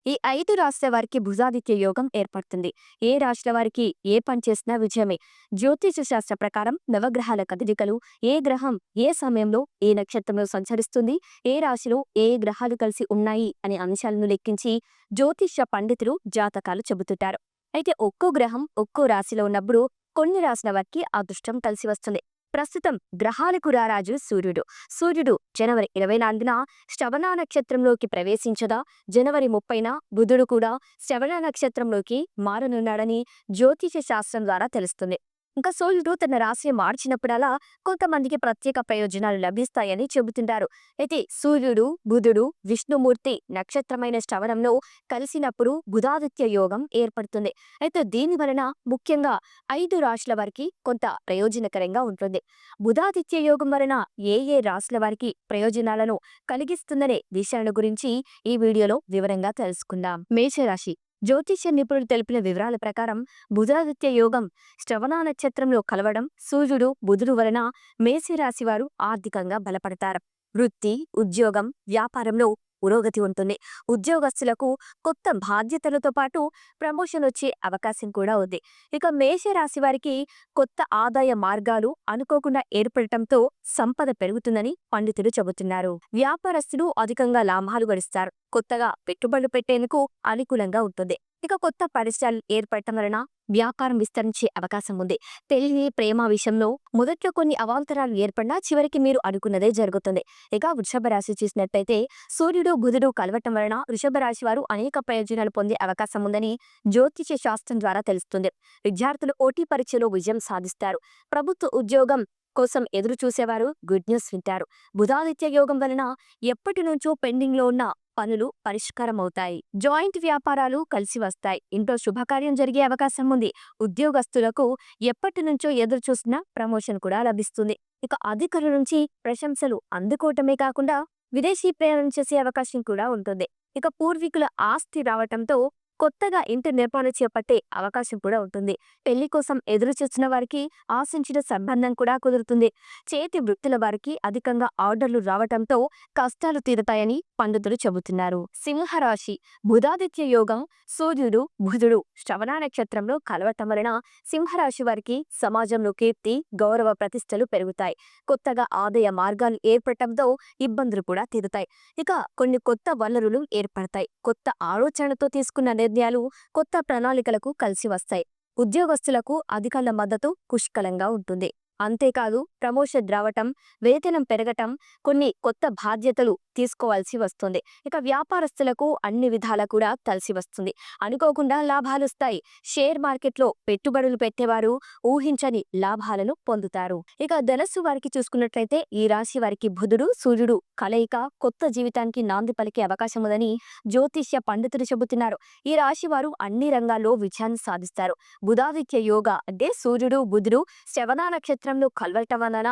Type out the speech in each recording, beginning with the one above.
ఈ 5 రాశుల వారికి భుజాదిత్య యోగం ఏర్పడుతుంది. ఏ రాశుల వారికి ఏ పని చేసినా విజయమే. జ్యోతిష శాస్త్ర ప్రకారం నవగ్రహాల కదలికలు, ఏ గ్రహం ఏ సమయంలో ఏ నక్షత్రంలో సంచరిస్తుంది, ఏ రాశిలో ఏ గ్రహాలు కలిసి ఉన్నాయి అనే అంశాలను లెక్కించి జ్యోతిష పండితులు జాతకాలు చెబుతుంటారు. అయితే ఒక్కో గ్రహం ఒక్కో రాశిలో ఉన్నప్పుడు కొన్ని రాశుల వారికి అదృష్టం కలిసి వస్తుంది. ప్రస్తుతం గ్రహాలకు రారాజు సూర్యుడు. సూర్యుడు జనవరి 24న శ్రవణ నక్షత్రంలోకి ప్రవేశించగా, జనవరి 30న బుధుడు కూడా శ్రవణ నక్షత్రంలోకి మారనున్నాడని జ్యోతిష శాస్త్రం ద్వారా తెలుస్తుంది. ఇంకా సూర్యుడు తన రాశి మార్చినప్పుడల్లా కొంతమందికి ప్రత్యేక ప్రయోజనాలు లభిస్తాయని చెబుతుంటారు. అయితే సూర్యుడు, బుధుడు, విష్ణుమూర్తి నక్షత్రమైన శ్రవణంలో కలిసినప్పుడు బుధాదిత్య యోగం ఏర్పడుతుంది. అయితే దీని వలన ముఖ్యంగా 5 రాశుల వారికి కొంత ప్రయోజనకరంగా ఉంటుంది. బుధాదిత్య యోగం వలన ఏ ఏ రాశుల వారికి ప్రయోజనాలను కలిగిస్తుందనే విషయాల గురించి ఈ వీడియోలో వివరంగా తెలుసుకుందాం. మేషరాశి. జ్యోతిష్య నిపుణులు తెలిపిన వివరాల ప్రకారం బుధాదిత్య యోగం శ్రవణ నక్షత్రంలో కలవడం, సూర్యుడు బుధుడు వలన మేషరాశి వారు ఆర్థికంగా బలపడతారు. వృత్తి, ఉద్యోగం, వ్యాపారంలో పురోగతి ఉంటుంది. ఉద్యోగస్తులకు కొత్త బాధ్యతలతో పాటు ప్రమోషన్ వచ్చే అవకాశం కూడా ఉంది. ఇక మేషరాశి వారికి కొత్త ఆదాయ మార్గాలు అనుకోకుండా ఏర్పడటంతో సంపద పెరుగుతుందని పండితులు చెబుతున్నారు. వ్యాపారస్తులు అధికంగా లాభాలు గడిస్తారు. కొత్తగా పెట్టుబడులు పెట్టేందుకు అనుకూలంగా ఉంటుంది. ఇక కొత్త పరిశ్రమలు ఏర్పడటం వలన వ్యాపారం విస్తరించే అవకాశం ఉంది. పెళ్లి, ప్రేమ విషయంలో మొదట్లో కొన్ని అవాంతరాలు ఏర్పడినా చివరికి మీరు అనుకున్నదే జరుగుతుంది. ఇక వృషభ రాశి చూసినట్లయితే సూర్యుడు బుధుడు కలవటం వలన వృషభ రాశి వారు అనేక ప్రయోజనాలు పొందే అవకాశం ఉందని జ్యోతిష శాస్త్రం ద్వారా తెలుస్తుంది. విద్యార్థులు పోటీ పరీక్షలో విజయం సాధిస్తారు. ప్రభుత్వ ఉద్యోగం కోసం ఎదురు చూసేవారు గుడ్ న్యూస్ వింటారు. బుధాదిత్య యోగం వలన ఎప్పటి నుంచో పెండింగ్ లో ఉన్న పనులు పరిష్కారం అవుతాయి. జాయింట్ వ్యాపారాలు కలిసి వస్తాయి. ఇంట్లో శుభకార్యం జరిగే అవకాశం ఉంది. ఉద్యోగస్తులకు ఎప్పటి నుంచో ఎదురు చూసిన ప్రమోషన్ కూడా లభిస్తుంది. ఇక అధికారుల నుంచి ప్రశంసలు అందుకోవటమే కాకుండా విదేశీ ప్రయాణం చేసే అవకాశం కూడా ఉంటుంది. ఇక పూర్వీకుల ఆస్తి రావటంతో కొత్తగా ఇంటి నిర్మాణ చేపట్టే అవకాశం కూడా ఉంటుంది. పెళ్లి కోసం ఎదురు చూస్తున్న వారికి ఆశించిన సంబంధం కూడా కుదురుతుంది. చేతి వృత్తుల వారికి అధికంగా ఆర్డర్లు రావటంతో కష్టాలు తీరుతాయని పండితులు చెబుతున్నారు. సింహరాశి. బుధాదిత్య యోగం సూర్యుడు బుధుడు శ్రవణ నక్షత్రంలో కలవటం వలన సింహరాశి వారికి సమాజంలో కీర్తి, గౌరవ ప్రతిష్టలు పెరుగుతాయి. కొత్తగా ఆదాయ మార్గాలు ఏర్పడటంతో ఇబ్బందులు కూడా తీరుతాయి. ఇక కొన్ని కొత్త వనరులు ఏర్పడతాయి. కొత్త ఆలోచనతో తీసుకున్న నిర్ణయాలు కొత్త ప్రణాళికలకు కలిసి వస్తాయి. ఉద్యోగస్తులకు అధికారుల మద్దతు పుష్కలంగా ఉంటుంది. అంతేకాదు ప్రమోషన్ రావటం, వేతనం పెరగటం, కొన్ని కొత్త బాధ్యతలు తీసుకోవాల్సి వస్తుంది. ఇక వ్యాపారస్తులకు అన్ని విధాలా కూడా కలిసి వస్తుంది. అనుకోకుండా లాభాలుస్తాయి. షేర్ మార్కెట్లో పెట్టుబడులు పెట్టేవారు ఊహించని లాభాలను పొందుతారు. ఇక ధనస్సు వారికి చూసుకున్నట్లయితే ఈ రాశి వారికి బుధుడు సూర్యుడు కలయిక కొత్త జీవితానికి నాంది పలికే అవకాశం ఉందని జ్యోతిష్య పండితులు చెబుతున్నారు. ఈ రాశి వారు అన్ని రంగాల్లో విజయాన్ని సాధిస్తారు. బుధాదిత్య యోగ అంటే సూర్యుడు బుధుడు శ్రవణ నక్షత్రంలో కలవటం వలన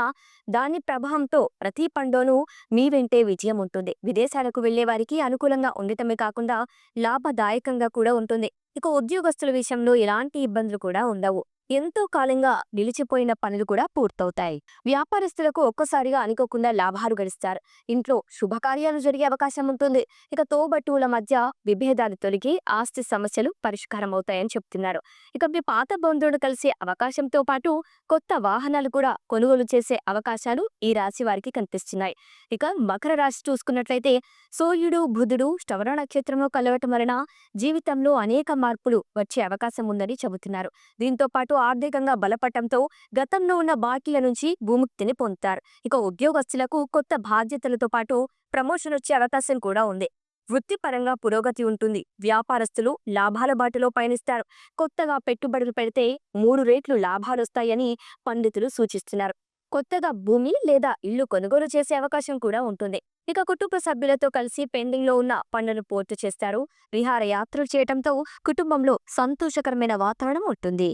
దాని ప్రభావంతో ప్రతి పండోను మీ వెంటే విజయం ఉంటుంది. విదేశాలకు వెళ్లే వారికి అనుకూలంగా ఉండటమే కాకుండా లాభదాయకంగా కూడా ఉంటుంది. ఇక ఉద్యోగస్తుల విషయంలో ఎలాంటి ఇబ్బందులు కూడా ఉండవు. ఎంతో కాలంగా నిలిచిపోయిన పనులు కూడా పూర్తవుతాయి. వ్యాపారస్తులకు ఒక్కసారిగా అనుకోకుండా లాభాలు గడిస్తారు. ఇంట్లో శుభకార్యాలు జరిగే అవకాశం ఉంటుంది. ఇక తోబట్టువుల మధ్య విభేదాలు తొలగి ఆస్తి సమస్యలు పరిష్కారం అవుతాయని చెప్తున్నారు. ఇక మీ పాత బంధువులు కలిసే అవకాశంతో పాటు కొత్త వాహనాలు కూడా కొనుగోలు చేసే అవకాశాలు ఈ రాశి వారికి కనిపిస్తున్నాయి. ఇక మకర రాశి చూసుకున్నట్లయితే సూర్యుడు బుధుడు శ్రవణ నక్షత్రంలో కలవటం వలన జీవితంలో అనేక మార్పులు వచ్చే అవకాశం ఉందని చెబుతున్నారు. దీంతో పాటు ఆర్థికంగా బలపడటంతో గతంలో ఉన్న బాకీల నుంచి విముక్తిని పొందుతారు. ఇక ఉద్యోగస్తులకు కొత్త బాధ్యతలతో పాటు ప్రమోషన్ వచ్చే అవకాశం కూడా ఉంది. వృత్తిపరంగా పురోగతి ఉంటుంది. వ్యాపారస్తులు లాభాల బాటలో పయనిస్తారు. కొత్తగా పెట్టుబడులు పెడితే 3 రెట్లు లాభాలొస్తాయని పండితులు సూచిస్తున్నారు. కొత్తగా భూమి లేదా ఇల్లు కొనుగోలు చేసే అవకాశం కూడా ఉంటుంది. ఇక కుటుంబ సభ్యులతో కలిసి పెండింగ్ లో ఉన్న పనులను పూర్తి చేస్తారు. విహార యాత్రలు చేయటంతో కుటుంబంలో సంతోషకరమైన వాతావరణం ఉంటుంది.